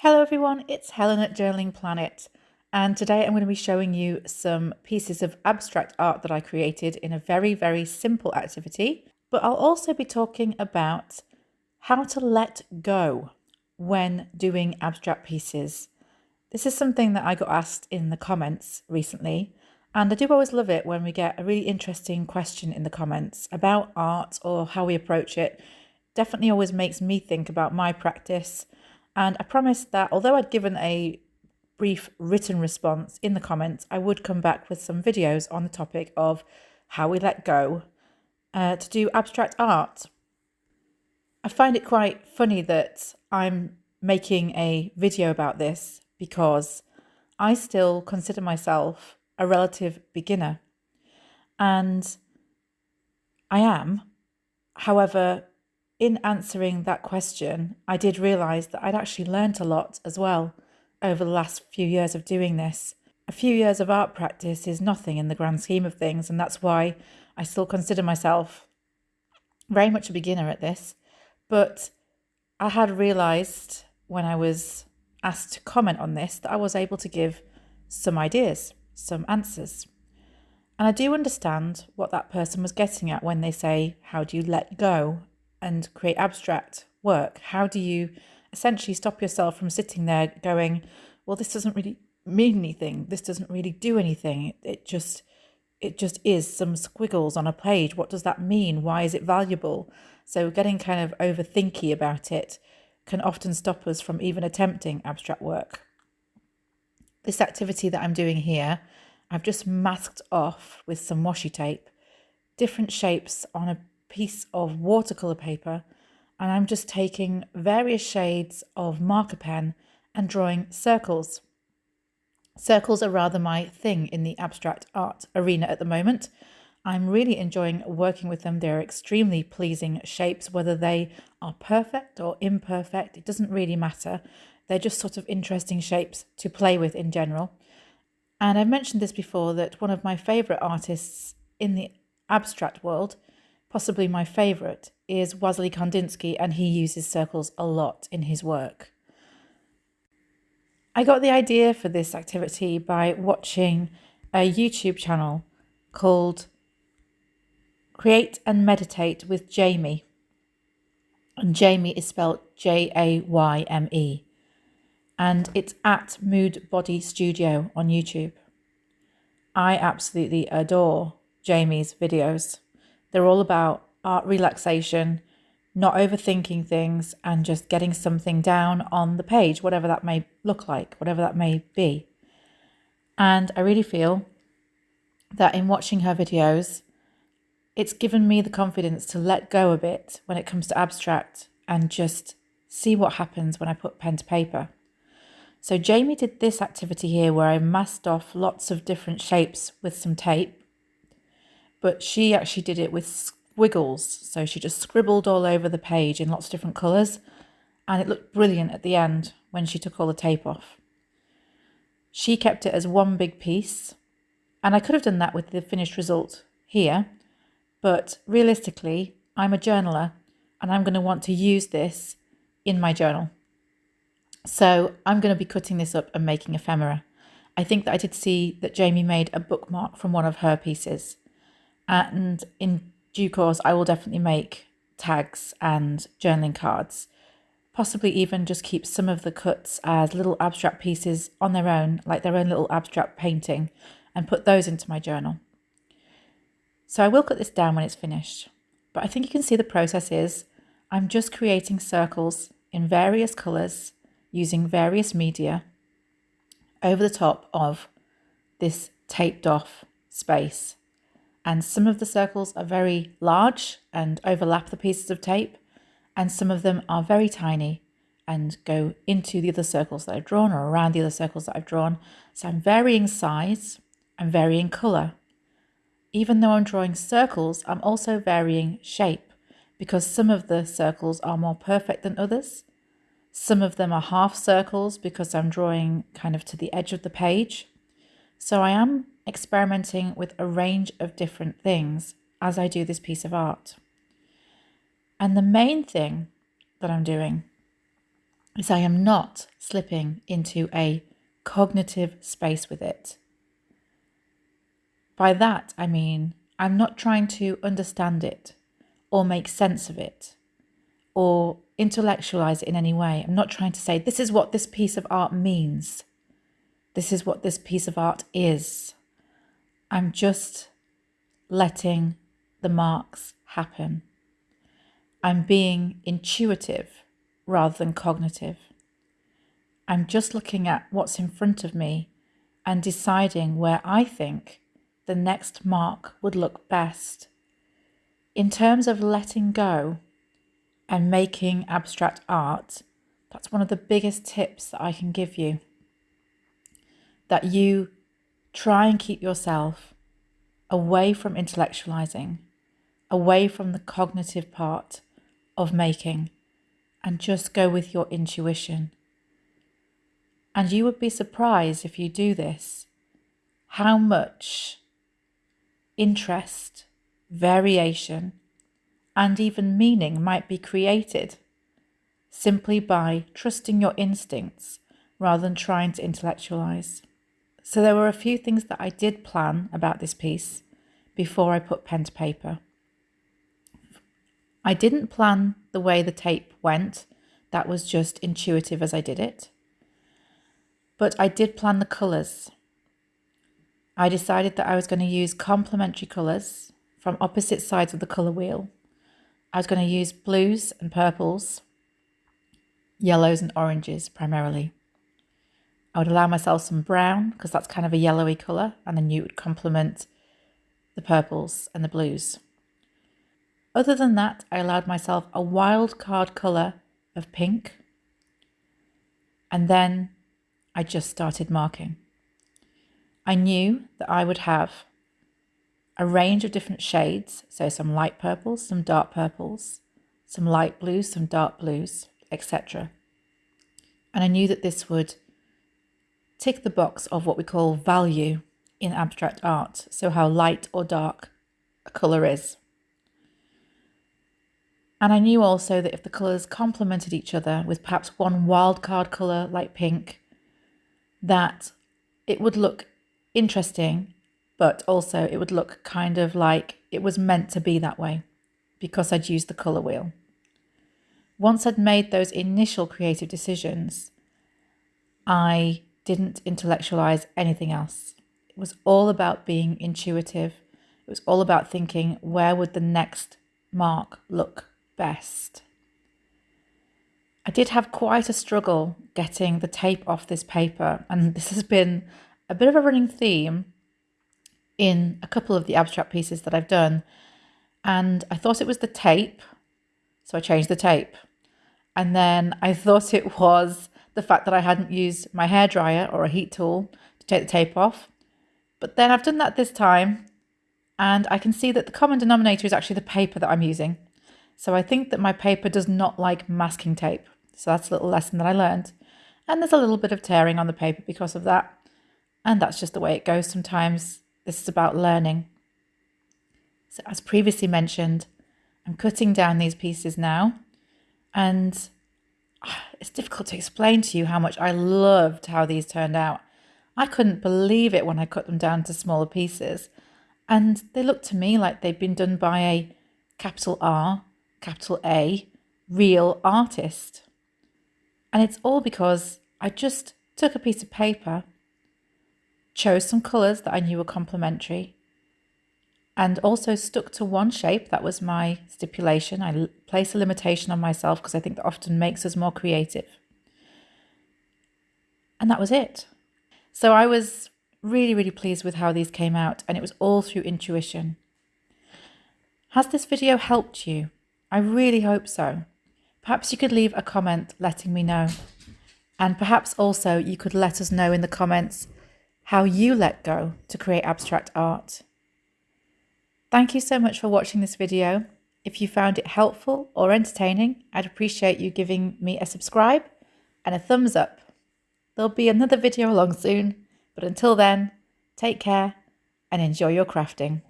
Hello everyone, it's Helen at Journaling Planet, and today I'm going to be showing you some pieces of abstract art that I created in a very simple activity, but I'll also be talking about how to let go when doing abstract pieces. This is something that I got asked in the comments recently, and I do always love it when we get a really interesting question in the comments about art or how we approach it. Definitely always makes me think about my practice. And I promised that although I'd given a brief written response in the comments, I would come back with some videos on the topic of how we let go to do abstract art. I find it quite funny that I'm making a video about this because I still consider myself a relative beginner, and I am. However, in answering that question, I did realise that I'd actually learnt a lot as well over the last few years of doing this. A few years of art practice is nothing in the grand scheme of things, and that's why I still consider myself very much a beginner at this. But I had realised when I was asked to comment on this that I was able to give some ideas, some answers. And I do understand what that person was getting at when they say, how do you let go and create abstract work? How do you essentially stop yourself from sitting there going, well, this doesn't really mean anything. This doesn't really do anything. It just is some squiggles on a page. What does that mean? Why is it valuable? So getting kind of overthinky about it can often stop us from even attempting abstract work. This activity that I'm doing here, I've just masked off with some washi tape different shapes on a piece of watercolour paper, and I'm just taking various shades of marker pen and drawing circles. Circles are rather my thing in the abstract art arena at the moment. I'm really enjoying working with them. They're extremely pleasing shapes, whether they are perfect or imperfect, it doesn't really matter. They're just sort of interesting shapes to play with in general. And I've mentioned this before, that one of my favourite artists in the abstract world, possibly my favourite, is Wassily Kandinsky, and he uses circles a lot in his work. I got the idea for this activity by watching a YouTube channel called Create and Meditate with Jayme. And Jayme is spelled Jayme. And it's at Mood Body Studio on YouTube. I absolutely adore Jayme's videos. They're all about art relaxation, not overthinking things, and just getting something down on the page, whatever that may look like, whatever that may be. And I really feel that in watching her videos, it's given me the confidence to let go a bit when it comes to abstract and just see what happens when I put pen to paper. So Jayme did this activity here where I masked off lots of different shapes with some tape, but she actually did it with squiggles. So she just scribbled all over the page in lots of different colours, and it looked brilliant at the end when she took all the tape off. She kept it as one big piece, and I could have done that with the finished result here, but realistically, I'm a journaler and I'm going to want to use this in my journal. So I'm going to be cutting this up and making ephemera. I think that I did see that Jayme made a bookmark from one of her pieces. And in due course, I will definitely make tags and journaling cards. Possibly even just keep some of the cuts as little abstract pieces on their own, like their own little abstract painting, and put those into my journal. So I will cut this down when it's finished. But I think you can see the process is I'm just creating circles in various colours using various media over the top of this taped off space. And some of the circles are very large and overlap the pieces of tape, and some of them are very tiny and go into the other circles that I've drawn or around the other circles that I've drawn. So I'm varying size and varying colour. Even though I'm drawing circles, I'm also varying shape because some of the circles are more perfect than others. Some of them are half circles because I'm drawing kind of to the edge of the page. So I am experimenting with a range of different things as I do this piece of art. And the main thing that I'm doing is I am not slipping into a cognitive space with it. By that, I mean, I'm not trying to understand it or make sense of it or intellectualize it in any way. I'm not trying to say, this is what this piece of art means. This is what this piece of art is. I'm just letting the marks happen. I'm being intuitive rather than cognitive. I'm just looking at what's in front of me and deciding where I think the next mark would look best. In terms of letting go and making abstract art, that's one of the biggest tips that I can give you. That you try and keep yourself away from intellectualizing, away from the cognitive part of making, and just go with your intuition. And you would be surprised if you do this, how much interest, variation, and even meaning might be created simply by trusting your instincts rather than trying to intellectualize. So there were a few things that I did plan about this piece before I put pen to paper. I didn't plan the way the tape went. That was just intuitive as I did it. But I did plan the colours. I decided that I was going to use complementary colours from opposite sides of the colour wheel. I was going to use blues and purples, yellows and oranges primarily. I would allow myself some brown because that's kind of a yellowy colour, and then you would complement the purples and the blues. Other than that, I allowed myself a wild card colour of pink, and then I just started marking. I knew that I would have a range of different shades, so some light purples, some dark purples, some light blues, some dark blues, etc. And I knew that this would tick the box of what we call value in abstract art, so how light or dark a colour is. And I knew also that if the colours complemented each other with perhaps one wildcard colour like pink, that it would look interesting, but also it would look kind of like it was meant to be that way because I'd used the colour wheel. Once I'd made those initial creative decisions, I didn't intellectualize anything else. It was all about being intuitive. It was all about thinking, where would the next mark look best? I did have quite a struggle getting the tape off this paper, and this has been a bit of a running theme in a couple of the abstract pieces that I've done. And I thought it was the tape, so I changed the tape. And then I thought it was the fact that I hadn't used my hairdryer or a heat tool to take the tape off. But then I've done that this time, and I can see that the common denominator is actually the paper that I'm using. So I think that my paper does not like masking tape. So that's a little lesson that I learned. And there's a little bit of tearing on the paper because of that. And that's just the way it goes sometimes. This is about learning. So as previously mentioned, I'm cutting down these pieces now. And it's difficult to explain to you how much I loved how these turned out. I couldn't believe it when I cut them down to smaller pieces. And they looked to me like they'd been done by a capital R, capital A, real artist. And it's all because I just took a piece of paper, chose some colours that I knew were complementary, and also stuck to one shape. That was my stipulation. I place a limitation on myself because I think that often makes us more creative. And that was it. So I was really, really pleased with how these came out, and it was all through intuition. Has this video helped you? I really hope so. Perhaps you could leave a comment letting me know. And perhaps also you could let us know in the comments how you let go to create abstract art. Thank you so much for watching this video. If you found it helpful or entertaining, I'd appreciate you giving me a subscribe and a thumbs up. There'll be another video along soon, but until then, take care and enjoy your crafting.